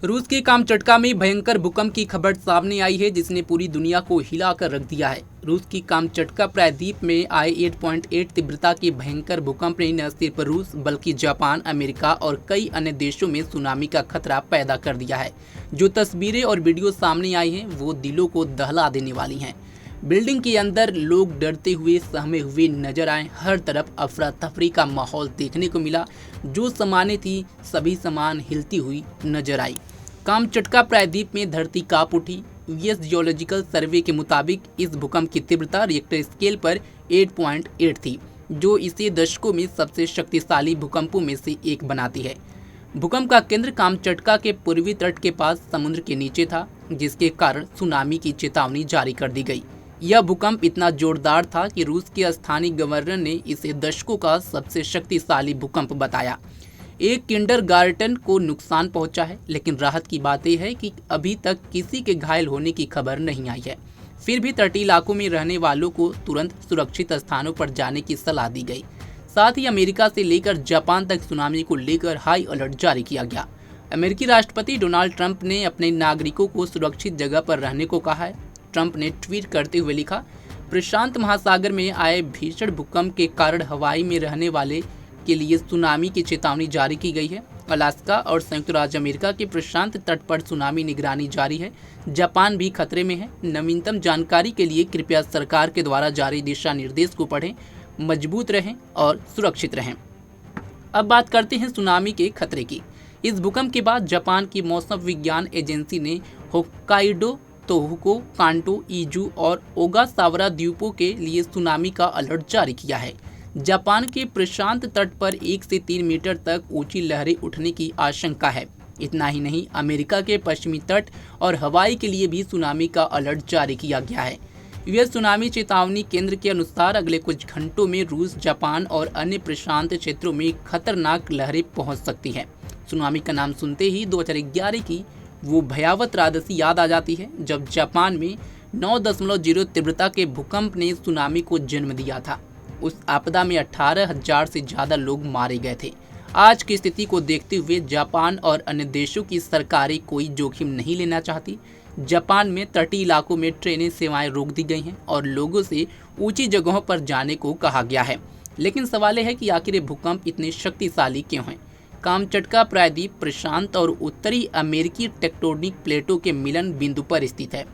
रूस के कामचटका में भयंकर भूकंप की खबर सामने आई है, जिसने पूरी दुनिया को हिलाकर रख दिया है। रूस की कामचटका प्रायद्वीप में आए 8.8 तीव्रता के भयंकर भूकंप ने न सिर्फ रूस बल्कि जापान, अमेरिका और कई अन्य देशों में सुनामी का खतरा पैदा कर दिया है। जो तस्वीरें और वीडियो सामने आई हैं वो दिलों को दहला देने वाली हैं। बिल्डिंग के अंदर लोग डरते हुए, सहमे हुए नजर आए। हर तरफ अफरा तफरी का माहौल देखने को मिला। जो सामानें थी सभी सामान हिलती हुई नजर आई। कामचटका प्रायद्वीप में धरती कांप उठी। यूएस जियोलॉजिकल सर्वे के मुताबिक इस भूकंप की तीव्रता रिक्टर स्केल पर 8.8 थी, जो इसे दशकों में सबसे शक्तिशाली भूकंपों में से एक बनाती है। भूकंप का केंद्र कामचटका के पूर्वी तट के पास समुद्र के नीचे था, जिसके कारण सुनामी की चेतावनी जारी कर दी गई। यह भूकंप इतना जोरदार था कि रूस के स्थानीय गवर्नर ने इसे दशकों का सबसे शक्तिशाली भूकंप बताया। एक किंडरगार्टन को नुकसान पहुंचा है, लेकिन राहत की बात यह है कि अभी तक किसी के घायल होने की खबर नहीं आई है। फिर भी तटीय इलाकों में रहने वालों को तुरंत सुरक्षित स्थानों पर जाने की सलाह दी गई। साथ ही अमेरिका से लेकर जापान तक सुनामी को लेकर हाई अलर्ट जारी किया गया। अमेरिकी राष्ट्रपति डोनाल्ड ट्रंप ने अपने नागरिकों को सुरक्षित जगह पर रहने को कहा है। ट्रंप ने ट्वीट करते हुए लिखा, प्रशांत महासागर में आए भीषण भूकंप के कारण हवाई में रहने वाले के लिए सुनामी की चेतावनी जारी की गई है। अलास्का और संयुक्त राज्य अमेरिका के प्रशांत तट पर सुनामी निगरानी जारी है। जापान भी खतरे में है। नवीनतम जानकारी के लिए कृपया सरकार के द्वारा जारी दिशा निर्देश को पढ़ें। मजबूत रहें और सुरक्षित रहें। अब बात करते हैं सुनामी के खतरे की। इस भूकंप के बाद जापान की मौसम विज्ञान एजेंसी ने होक्काइडो, तोहोकू, कांटो, इजू और ओगासावारा द्वीपों के लिए सुनामी का अलर्ट जारी किया है। जापान के प्रशांत तट पर 1 से 3 मीटर तक ऊंची लहरें उठने की आशंका है। इतना ही नहीं, अमेरिका के पश्चिमी तट और हवाई के लिए भी सुनामी का अलर्ट जारी किया गया है। यूएस सुनामी चेतावनी केंद्र के अनुसार अगले कुछ घंटों में रूस, जापान और अन्य प्रशांत क्षेत्रों में खतरनाक लहरें पहुंच सकती हैं। सुनामी का नाम सुनते ही 2011 की वो भयावह त्रासदी याद आ जाती है, जब जापान में 9.0 तीव्रता के भूकंप ने सुनामी को जन्म दिया था। उस आपदा में 18,000 से ज़्यादा लोग मारे गए थे। आज की स्थिति को देखते हुए जापान और अन्य देशों की सरकारें कोई जोखिम नहीं लेना चाहती। जापान में तटीय इलाकों में ट्रेनें सेवाएं रोक दी गई हैं और लोगों से ऊंची जगहों पर जाने को कहा गया है। लेकिन सवाल है कि आखिर ये भूकंप इतने शक्तिशाली क्यों हैं? कामचटका प्रायद्वीप प्रशांत और उत्तरी अमेरिकी टेक्टोनिक प्लेटों के मिलन बिंदु पर स्थित है।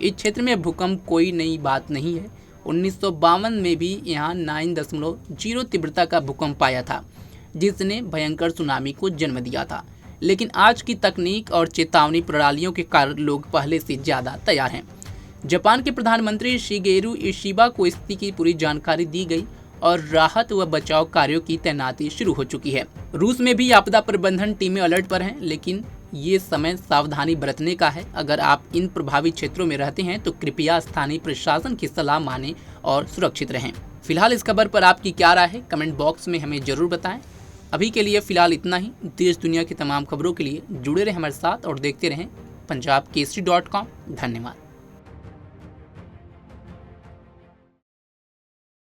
इस क्षेत्र में भूकंप कोई नई बात नहीं है। 1952 में भी यहाँ 9.0 तीव्रता का भूकंप आया था, जिसने भयंकर सुनामी को जन्म दिया था। लेकिन आज की तकनीक और चेतावनी प्रणालियों के कारण लोग पहले से ज़्यादा तैयार हैं। जापान के प्रधानमंत्री शिगेरू इशिबा को स्थिति की पूरी जानकारी दी गई और राहत व बचाव कार्यों की तैनाती शुरू हो चुकी है। रूस में भी आपदा प्रबंधन टीमें अलर्ट पर हैं, लेकिन ये समय सावधानी बरतने का है। अगर आप इन प्रभावित क्षेत्रों में रहते हैं तो कृपया स्थानीय प्रशासन की सलाह मानें और सुरक्षित रहें। फिलहाल इस खबर पर आपकी क्या राय है, कमेंट बॉक्स में हमें जरूर बताएं। अभी के लिए फिलहाल इतना ही। देश दुनिया की तमाम खबरों के लिए जुड़े रहें हमारे साथ और देखते रहें पंजाबकेसरी.com। धन्यवाद।